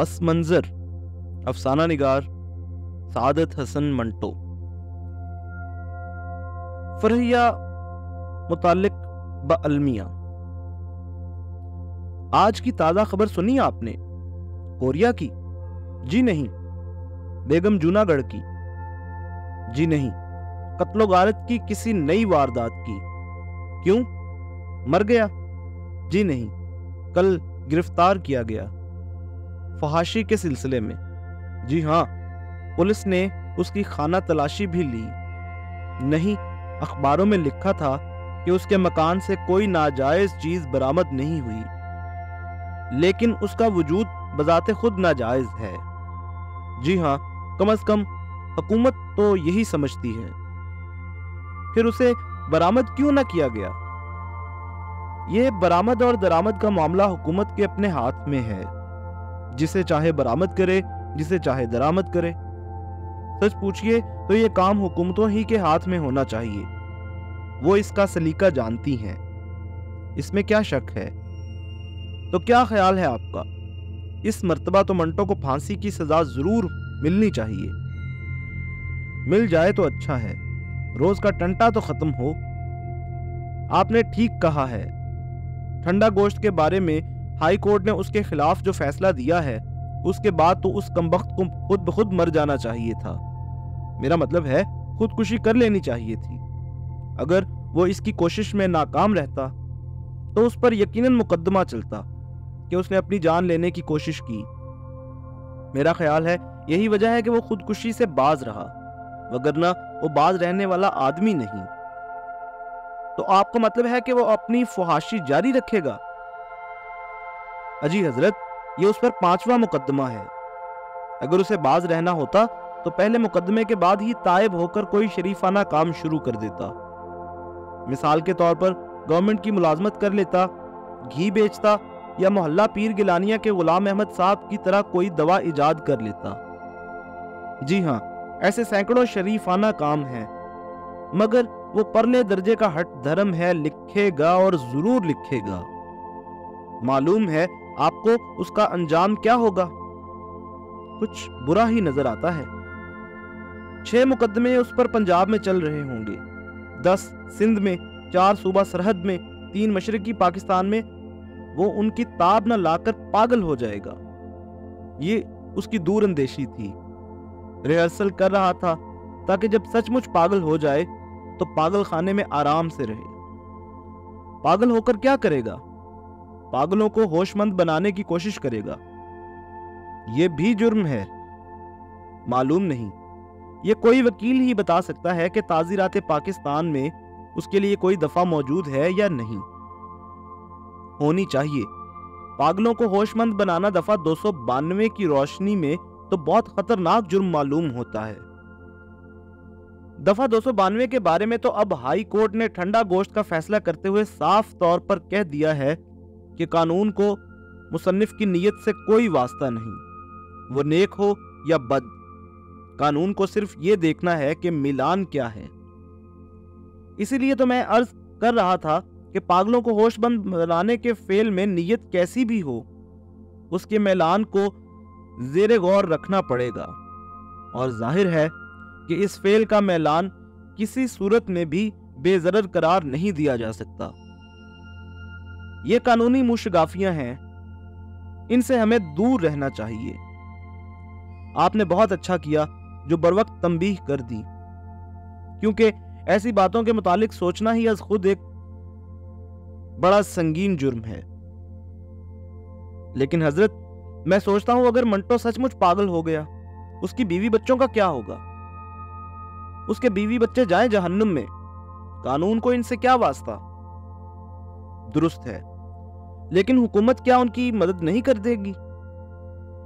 پس منظر افسانہ نگار سعادت حسن منٹو۔ فرحیہ متعلق بالمیہ۔ آج کی تازہ خبر سنی آپ نے؟ کوریا کی؟ جی نہیں۔ بیگم جوناگڑھ کی؟ جی نہیں۔ قتل و غارت کی کسی نئی واردات کی؟ کیوں؟ مر گیا؟ جی نہیں، کل گرفتار کیا گیا فحاشی کے سلسلے میں۔ جی ہاں، پولیس نے اس کی خانہ تلاشی بھی لی۔ نہیں، اخباروں میں لکھا تھا کہ اس کے مکان سے کوئی ناجائز چیز برآمد نہیں ہوئی، لیکن اس کا وجود بذات خود ناجائز ہے۔ جی ہاں، کم از کم حکومت تو یہی سمجھتی ہے۔ پھر اسے برآمد کیوں نہ کیا گیا؟ یہ برآمد اور درآمد کا معاملہ حکومت کے اپنے ہاتھ میں ہے، جسے چاہے برآمد کرے، جسے چاہے درآمد کرے۔ سچ پوچھئے تو یہ کام حکومتوں ہی کے ہاتھ میں ہونا چاہیے، وہ اس کا سلیقہ جانتی ہیں، اس میں کیا شک ہے؟ تو کیا خیال ہے آپ کا؟ اس مرتبہ تو منٹو کو پھانسی کی سزا ضرور ملنی چاہیے۔ مل جائے تو اچھا ہے، روز کا ٹنٹا تو ختم ہو۔ آپ نے ٹھیک کہا ہے، ٹھنڈا گوشت کے بارے میں ہائی کورٹ نے اس کے خلاف جو فیصلہ دیا ہے، اس کے بعد تو اس کمبخت کو خود بخود مر جانا چاہیے تھا۔ میرا مطلب ہے خودکشی کر لینی چاہیے تھی۔ اگر وہ اس کی کوشش میں ناکام رہتا تو اس پر یقیناً مقدمہ چلتا کہ اس نے اپنی جان لینے کی کوشش کی۔ میرا خیال ہے یہی وجہ ہے کہ وہ خودکشی سے باز رہا، وگرنہ وہ باز رہنے والا آدمی نہیں۔ تو آپ کا مطلب ہے کہ وہ اپنی فحاشی جاری رکھے گا؟ اجی حضرت، یہ اس پر 5واں مقدمہ ہے۔ اگر اسے باز رہنا ہوتا تو پہلے مقدمے کے بعد ہی تائب ہو کر کوئی شریفانہ کام شروع کر دیتا۔ مثال کے طور پر گورنمنٹ کی ملازمت کر لیتا، گھی بیچتا، یا محلہ پیر گیلانیہ کے غلام احمد صاحب کی طرح کوئی دوا ایجاد کر لیتا۔ جی ہاں، ایسے سینکڑوں شریفانہ کام ہیں، مگر وہ پرلے درجے کا ہٹ دھرم ہے، لکھے گا اور ضرور لکھے گا۔ معلوم ہے آپ کو اس کا انجام کیا ہوگا؟ کچھ برا ہی نظر آتا ہے۔ 6 مقدمے اس پر پنجاب میں چل رہے ہوں گے، 10 سندھ میں، 4 صوبہ سرحد میں، 3 مشرقی پاکستان میں۔ وہ ان کی تاب نہ لا کر پاگل ہو جائے گا۔ یہ اس کی دور اندیشی تھی، ریہرسل کر رہا تھا تاکہ جب سچ مچ پاگل ہو جائے تو پاگل خانے میں آرام سے رہے۔ پاگل ہو کر کیا کرے گا؟ پاگلوں کو ہوش مند بنانے کی کوشش کرے گا۔ یہ بھی جرم ہے؟ معلوم نہیں، یہ کوئی وکیل ہی بتا سکتا ہے کہ تعزیرات پاکستان میں اس کے لیے کوئی دفعہ موجود ہے یا نہیں۔ ہونی چاہیے۔ پاگلوں کو ہوش مند بنانا دفعہ 292 کی روشنی میں تو بہت خطرناک جرم معلوم ہوتا ہے۔ دفعہ 292 کے بارے میں تو اب ہائی کورٹ نے ٹھنڈا گوشت کا فیصلہ کرتے ہوئے صاف طور پر کہہ دیا ہے کہ قانون کو مصنف کی نیت سے کوئی واسطہ نہیں، وہ نیک ہو یا بد۔ قانون کو صرف یہ دیکھنا ہے کہ میلان کیا ہے۔ اسی لیے تو میں عرض کر رہا تھا کہ پاگلوں کو ہوش مند بنانے کے فعل میں نیت کیسی بھی ہو، اس کے میلان کو زیر غور رکھنا پڑے گا، اور ظاہر ہے کہ اس فعل کا میلان کسی صورت میں بھی بے ضرر قرار نہیں دیا جا سکتا۔ یہ قانونی موشگافیاں ہیں، ان سے ہمیں دور رہنا چاہیے۔ آپ نے بہت اچھا کیا جو بروقت تنبیہ کر دی، کیونکہ ایسی باتوں کے متعلق سوچنا ہی از خود ایک بڑا سنگین جرم ہے۔ لیکن حضرت، میں سوچتا ہوں اگر منٹو سچ مچ پاگل ہو گیا، اس کی بیوی بچوں کا کیا ہوگا؟ اس کے بیوی بچے جائیں جہنم میں، قانون کو ان سے کیا واسطہ؟ درست ہے، لیکن حکومت کیا ان کی مدد نہیں کر دے گی؟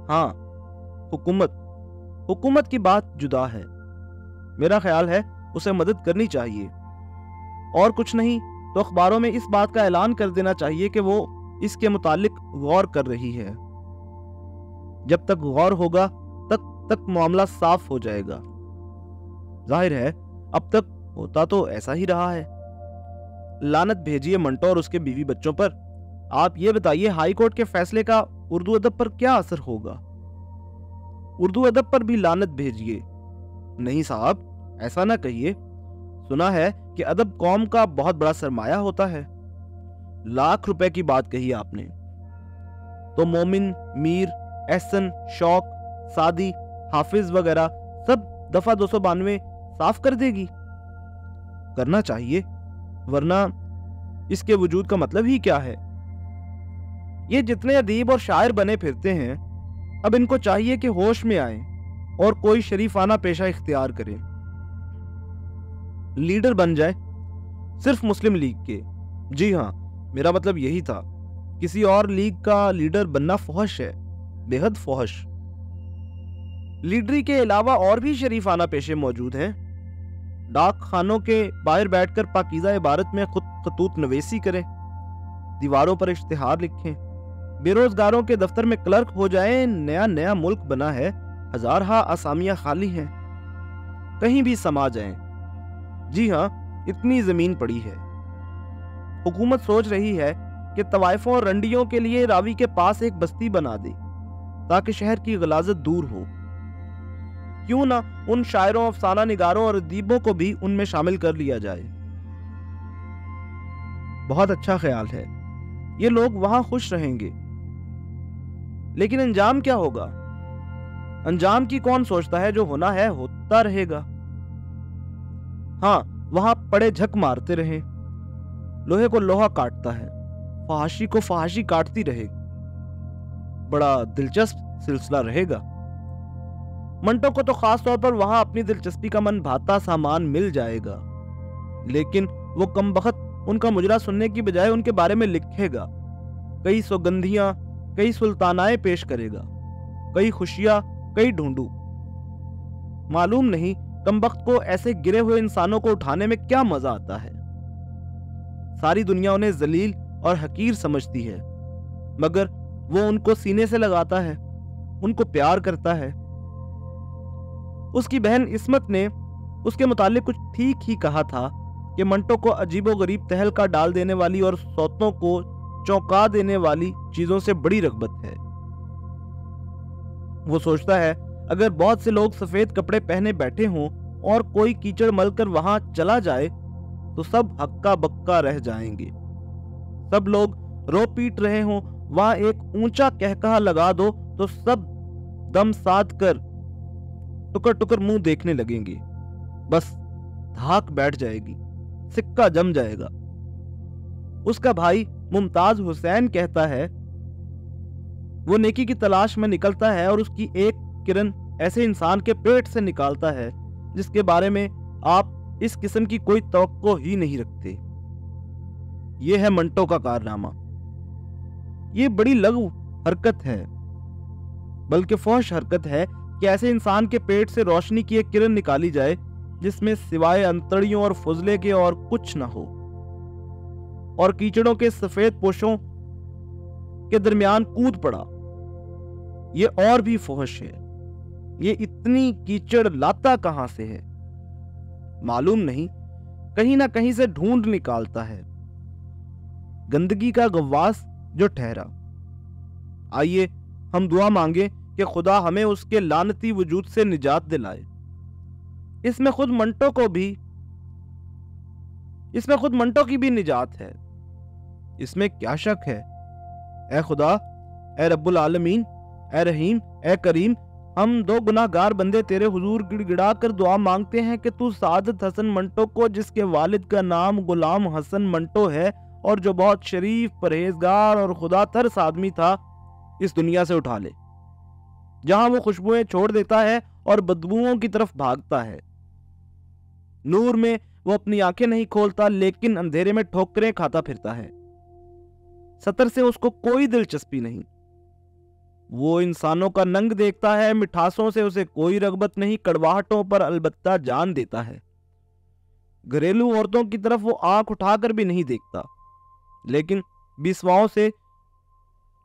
ہاں، حکومت کی بات جدا ہے۔ میرا خیال ہے اسے مدد کرنی چاہیے، اور کچھ نہیں تو اخباروں میں اس بات کا اعلان کر دینا چاہیے کہ وہ اس کے متعلق غور کر رہی ہے۔ جب تک غور ہوگا تک معاملہ صاف ہو جائے گا۔ ظاہر ہے اب تک ہوتا تو ایسا ہی رہا ہے۔ لعنت بھیجیے منٹو اور اس کے بیوی بچوں پر۔ آپ یہ بتائیے ہائی کورٹ کے فیصلے کا اردو ادب پر کیا اثر ہوگا؟ उर्दू अदब पर भी लानत भेजिए। नहीं साहब, ऐसा ना कहिए। सुना है कि अदब कौम का बहुत बड़ा सरमाया होता है। लाख रुपए की बात कही आपने। तो मोमिन, मीर, एहसन, शौक, सादी, हाफिज वगैरह सब दफा 292 साफ कर देगी। करना चाहिए, वरना इसके वजूद का मतलब ही क्या है। ये जितने अदीब और शायर बने फिरते हैं, अब इनको चाहिए कि होश में आएं और कोई शरीफाना पेशा इख्तियार करें। लीडर बन जाए सिर्फ मुस्लिम लीग के। जी हाँ, मेरा मतलब यही था। किसी और लीग का लीडर बनना फौहश है, बेहद फौहश। लीडरी के अलावा और भी शरीफाना पेशे मौजूद हैं। डाक खानों के बाहर बैठकर पाकीज़ा इबारत में खुद खतूत नवेसी करें, दीवारों पर इश्तिहार लिखें, बेरोजगारों के दफ्तर में क्लर्क हो जाएं। नया नया मुल्क बना है, हजारहा आसामियां खाली हैं, कहीं भी समा जाएं। जी हाँ, इतनी जमीन पड़ी है। हुकूमत सोच रही है कि तवाइफों और रंडियों के लिए रावी के पास एक बस्ती बना दे ताकि शहर की गलाजत दूर हो। क्यों ना उन शायरों, अफसाना निगारों और अदीबों को भी उनमें शामिल कर लिया जाए। बहुत अच्छा ख्याल है, ये लोग वहां खुश रहेंगे। लेकिन अंजाम क्या होगा? अंजाम की कौन सोचता है? जो होना है होता रहेगा। हाँ, वहां पड़े झक मारते रहे। लोहे को लोहा काटता है, फहाशी को फहाशी काटती रहे। बड़ा दिलचस्प सिलसिला रहेगा। मंटो को तो खास तौर पर वहां अपनी दिलचस्पी का मन भाता सामान मिल जाएगा, लेकिन वो कमबख्त उनका मुजरा सुनने की बजाय उनके बारे में लिखेगा। कई सौगंधियां, कई सुल्तानाएं पेश करेगा, कई खुशियां, कई ढूंढू। मालूम नहीं कमबख्त को ऐसे गिरे हुए इंसानों को उठाने में क्या मजा आता है। सारी दुनिया उन्हें जलील और हकीर समझती है, मगर वो उनको सीने से लगाता है, उनको प्यार करता है। उसकी बहन इस्मत ने उसके मुतालिक कुछ ठीक ही कहा था कि मंटो को अजीबोगरीब तहलका डाल देने वाली और सौतों को चौंका देने वाली चीजों से बड़ी रग़बत है। वो सोचता है अगर बहुत से लोग सफेद कपड़े पहने बैठे हों और कोई कीचड़ मलकर वहां चला जाए तो सब हक्का बक्का रह जाएंगे। सब लोग रो पीट रहे हों, वहां एक ऊंचा कहकहा लगा दो तो सब दम साध कर टुकर टुकर मुंह देखने लगेंगे। बस धाक बैठ जाएगी, सिक्का जम जाएगा। उसका भाई मुमताज हुसैन कहता है वो नेकी की तलाश में निकलता है और उसकी एक किरण ऐसे इंसान के पेट से निकालता है जिसके बारे में आप इस किस्म की कोई तवक्को ही नहीं रखते। यह है मंटो का कारनामा। ये बड़ी लघु हरकत है, बल्कि फौश हरकत है कि ऐसे इंसान के पेट से रोशनी की एक किरण निकाली जाए जिसमें सिवाय अंतड़ियों और फुजले के और कुछ ना हो, और कीचड़ों के सफेद पोशों के दरमियान कूद पड़ा। ये और भी फौश है। ये इतनी कीचड़ लाता कहां से है मालूम नहीं, कहीं ना कहीं से ढूंढ निकालता है। गंदगी का गवास जो ठहरा। आइए हम दुआ मांगे कि खुदा हमें उसके लानती वजूद से निजात दिलाए। इसमें खुद मंटो की भी निजात है, इसमें क्या शक है। ए खुदा, ए रब्बुल आलमीन, ए रहीम, ए करीम, हम दो गुनाहगार बंदे तेरे हुजूर गिड़गिड़ा कर दुआ मांगते हैं कि तू सादत हसन मंटो को, जिसके वालिद का नाम गुलाम हसन मंटो है और जो बहुत शरीफ, परहेजगार और खुदा तरस आदमी था, इस दुनिया से उठा ले, जहां वो खुशबुएं छोड़ देता है और बदबुओं की तरफ भागता है। नूर में वो अपनी आंखें नहीं खोलता, लेकिन अंधेरे में ठोकरें खाता फिरता है। सतर से उसको कोई दिलचस्पी नहीं। वो इंसानों का नंग देखता है, मिठासों से उसे कोई रगबत नहीं, कड़वाहटों पर अलबत्ता जान देता है। घरेलू औरतों की तरफ वो आंख उठाकर भी नहीं देखता, लेकिन बिस्वाओं से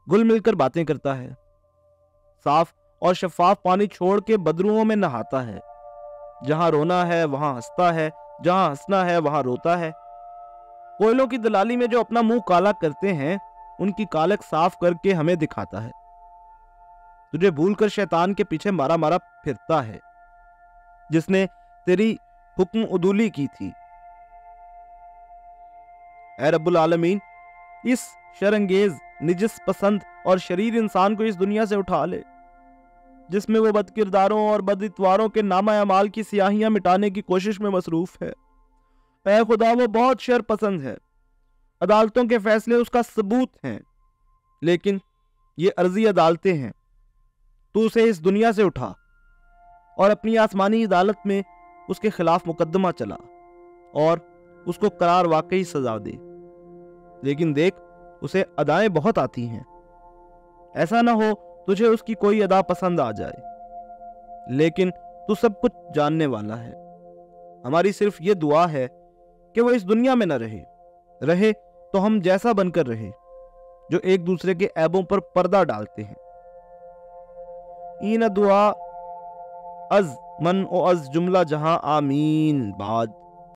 घुल मिलकर बातें करता है। साफ और शफाफ पानी छोड़ के बदरुओं में नहाता है। जहां रोना है वहां हंसता है, जहां हंसना है वहां रोता है। कोयलों की दलाली में जो अपना मुंह काला करते हैं, उनकी कालक साफ करके हमें दिखाता है। तुझे भूल कर शैतान के पीछे मारा मारा फिरता है, जिसने तेरी हुक्म उदूली की थी। ऐ रब्बुल आलमीन, इस शरंगेज, निजिस पसंद और शरीर इंसान को इस दुनिया से उठा ले, जिसमें वो बदकिरदारों और बदइतवारों के नामा अमाल की सियाहियां मिटाने की कोशिश में मसरूफ है। ऐ खुदा, वो बहुत शर पसंद है, अदालतों के फैसले उसका सबूत हैं, लेकिन ये अर्जी अदालतें हैं। तू उसे इस दुनिया से उठा और अपनी आसमानी अदालत में उसके खिलाफ मुकदमा चला और उसको करार वाकई सजा दे। लेकिन देख, उसे अदाएं बहुत आती हैं। ऐसा ना हो तुझे उसकी कोई अदा पसंद आ जाए, लेकिन तू सब कुछ जानने वाला है। हमारी सिर्फ ये दुआ है कि वो इस दुनिया में न रहे तो हम जैसा बनकर रहे, जो एक दूसरे के ऐबों पर पर्दा डालते हैं। इन दुआ अज मन ओ अज जुमला जहां आमीन बाद।